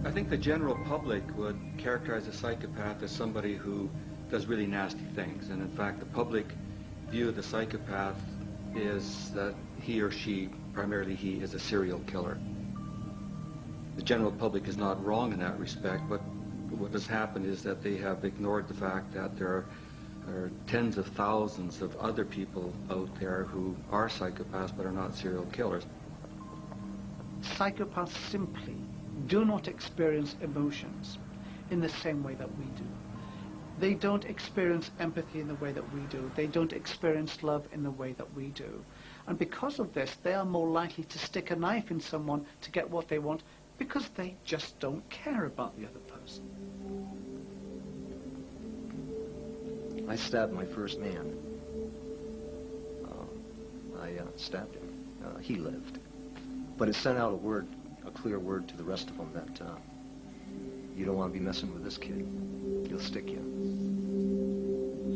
I think the general public would characterize a psychopath as somebody who does really nasty things, and in fact the public view of the psychopath is that he or she, primarily he, is a serial killer. The general public is not wrong in that respect, but what has happened is that they have ignored the fact that there are tens of thousands of other people out there who are psychopaths but are not serial killers. Psychopaths simply do not experience emotions in the same way that we do. They don't experience empathy in the way that we do. They don't experience love in the way that we do. And because of this, they are more likely to stick a knife in someone to get what they want because they just don't care about the other person. I stabbed my first man. I stabbed him. He lived. But it sent out a clear word to the rest of them that you don't want to be messing with this kid. He'll stick you.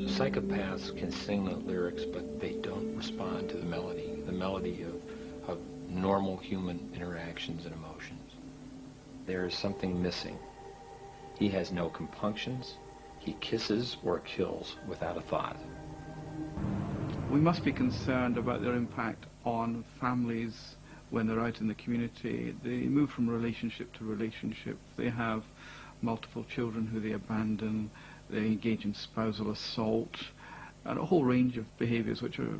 Psychopaths can sing the lyrics, but they don't respond to the melody of normal human interactions and emotions. There is something missing. He has no compunctions. He kisses or kills without a thought. We must be concerned about their impact on families when they're out in the community. They move from relationship to relationship. They have multiple children who they abandon. They engage in spousal assault and a whole range of behaviours which are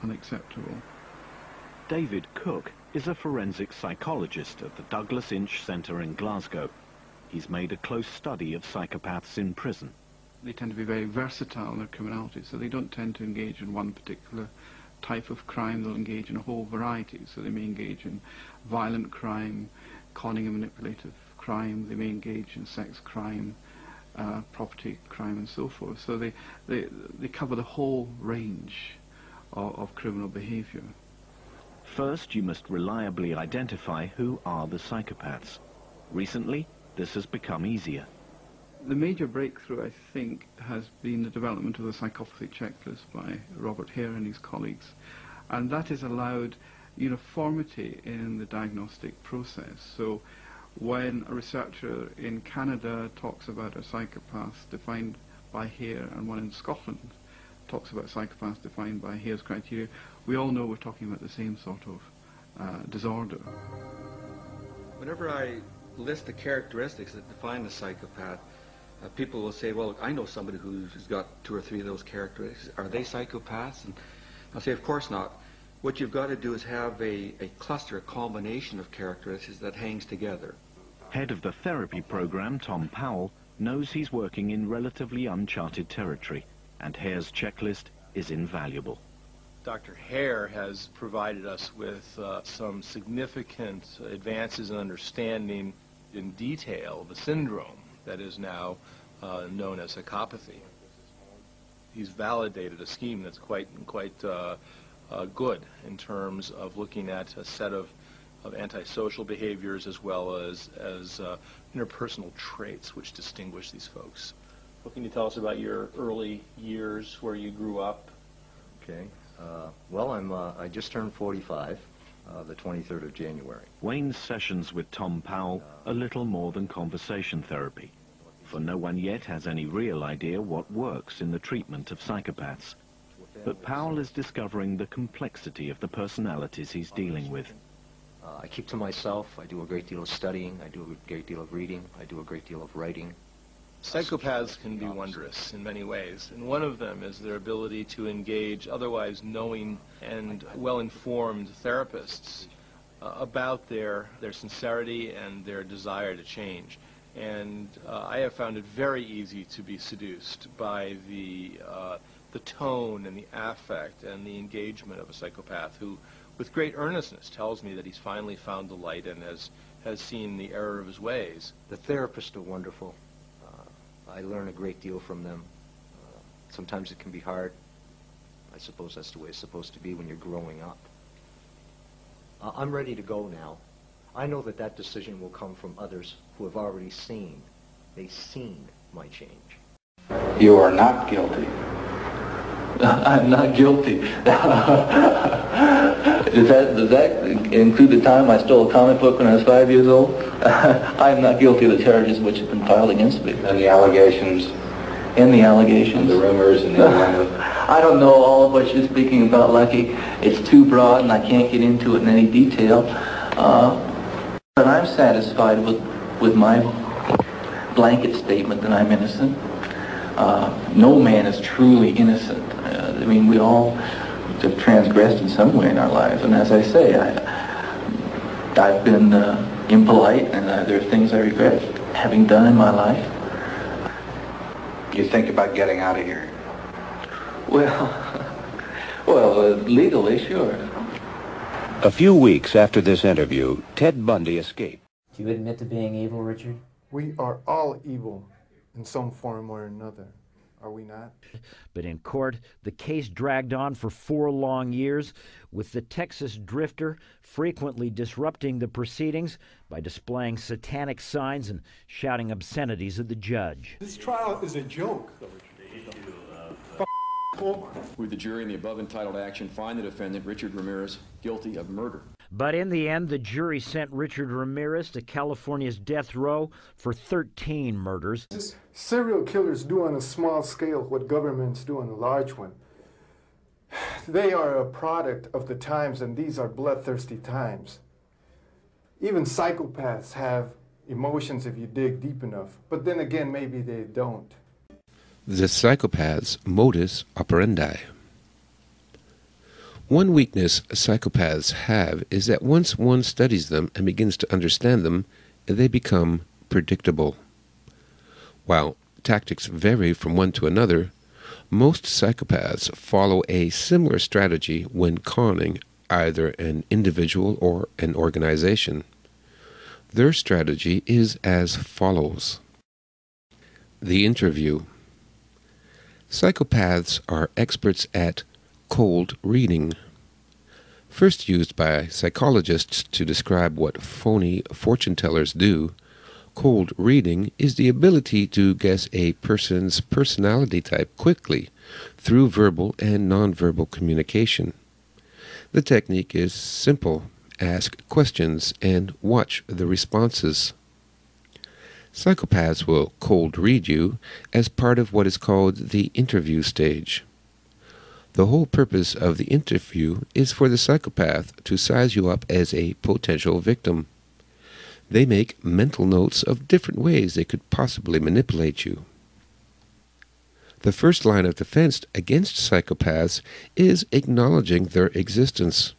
unacceptable. David Cook is a forensic psychologist at the Douglas Inch Centre in Glasgow. He's made a close study of psychopaths in prison. They tend to be very versatile in their criminality, so they don't tend to engage in one particular type of crime. They'll engage in a whole variety. So they may engage in violent crime, conning and manipulative crime. They may engage in sex crime, property crime, and so forth. So they cover the whole range of criminal behaviour. First, you must reliably identify who are the psychopaths. Recently, this has become easier. The major breakthrough, I think, has been the development of the psychopathy checklist by Robert Hare and his colleagues, and that has allowed uniformity in the diagnostic process. So when a researcher in Canada talks about a psychopath defined by Hare and one in Scotland talks about psychopaths defined by Hare's criteria, we all know we're talking about the same sort of disorder. Whenever I list the characteristics that define the psychopath, people will say, well, I know somebody who's got 2 or 3 of those characteristics. Are they psychopaths? And I'll say, of course not. What you've got to do is have a cluster, a combination of characteristics that hangs together. Head of the therapy program, Tom Powell, knows he's working in relatively uncharted territory, and Hare's checklist is invaluable. Dr. Hare has provided us with some significant advances in understanding in detail the syndrome that is now known as psychopathy. He's validated a scheme that's quite good in terms of looking at a set of antisocial behaviors as well as interpersonal traits which distinguish these folks. What can you tell us about your early years, where you grew up? Okay. Well, I just turned 45, the 23rd of January. Wayne's sessions with Tom Powell are little more than conversation therapy, for no one yet has any real idea what works in the treatment of psychopaths. But Powell is discovering the complexity of the personalities he's dealing with. I keep to myself. I do a great deal of studying. I do a great deal of reading. I do a great deal of writing. Psychopaths can be wondrous in many ways, and one of them is their ability to engage otherwise knowing and well-informed therapists about their sincerity and their desire to change. And I have found it very easy to be seduced by the tone and the affect and the engagement of a psychopath who, with great earnestness, tells me that he's finally found the light and has seen the error of his ways. The therapists are wonderful. I learn a great deal from them. Sometimes it can be hard. I suppose that's the way it's supposed to be when you're growing up. I'm ready to go now. I know that that decision will come from others who have already seen. They've seen my change. You are not guilty. I'm not guilty. Does that include the time I stole a comic book when I was 5 years old? I am not guilty of the charges which have been filed against me. And the allegations? And the allegations? And the rumors and the I don't know all of what you're speaking about, Lucky. It's too broad and I can't get into it in any detail. But I'm satisfied with my blanket statement that I'm innocent. No man is truly innocent. I mean, we all have transgressed in some way in our lives. And as I say, I've been impolite, and there are things I regret having done in my life. You think about getting out of here? Well, legally, sure. A few weeks after this interview, Ted Bundy escaped. Do you admit to being evil, Richard? We are all evil in some form or another, are we not? But in court, the case dragged on for 4 long years, with the Texas drifter frequently disrupting the proceedings by displaying satanic signs and shouting obscenities at the judge. This trial is a joke. Would the jury in the above entitled action find the defendant, Richard Ramirez, guilty of murder? But in the end, the jury sent Richard Ramirez to California's death row for 13 murders. Serial killers do on a small scale what governments do on a large one. They are a product of the times, and these are bloodthirsty times. Even psychopaths have emotions if you dig deep enough, but then again, maybe they don't. The psychopath's modus operandi. One weakness psychopaths have is that once one studies them and begins to understand them, they become predictable. While tactics vary from one to another, most psychopaths follow a similar strategy when conning either an individual or an organization. Their strategy is as follows. The interview. Psychopaths are experts at cold reading. First used by psychologists to describe what phony fortune tellers do, cold reading is the ability to guess a person's personality type quickly through verbal and nonverbal communication. The technique is simple. Ask questions and watch the responses. Psychopaths will cold read you as part of what is called the interview stage. The whole purpose of the interview is for the psychopath to size you up as a potential victim. They make mental notes of different ways they could possibly manipulate you. The first line of defense against psychopaths is acknowledging their existence.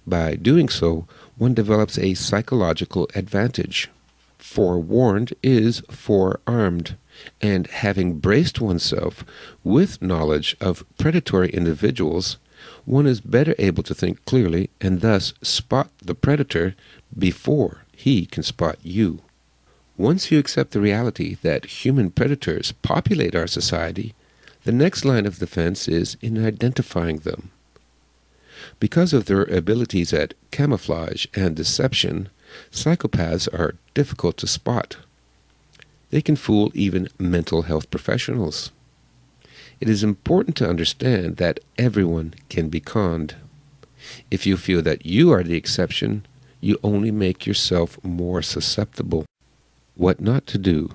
By doing so, one develops a psychological advantage. Forewarned is forearmed, and having braced oneself with knowledge of predatory individuals, one is better able to think clearly and thus spot the predator before he can spot you. Once you accept the reality that human predators populate our society, the next line of defense is in identifying them. Because of their abilities at camouflage and deception, psychopaths are difficult to spot. They can fool even mental health professionals. It is important to understand that everyone can be conned. If you feel that you are the exception, you only make yourself more susceptible. What not to do.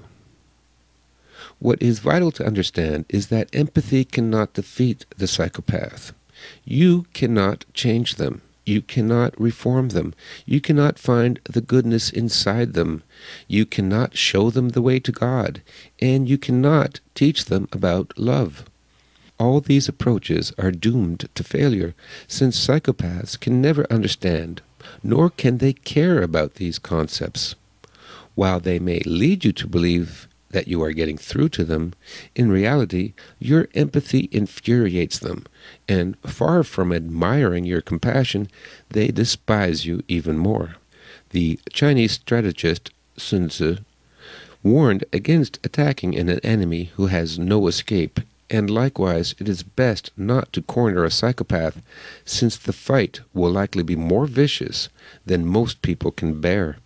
What is vital to understand is that empathy cannot defeat the psychopath. You cannot change them. You cannot reform them. You cannot find the goodness inside them. You cannot show them the way to God. And you cannot teach them about love. All these approaches are doomed to failure, since psychopaths can never understand, nor can they care about these concepts. While they may lead you to believe that you are getting through to them, in reality, your empathy infuriates them, and far from admiring your compassion, they despise you even more. The Chinese strategist Sun Tzu warned against attacking an enemy who has no escape, and likewise it is best not to corner a psychopath, since the fight will likely be more vicious than most people can bear.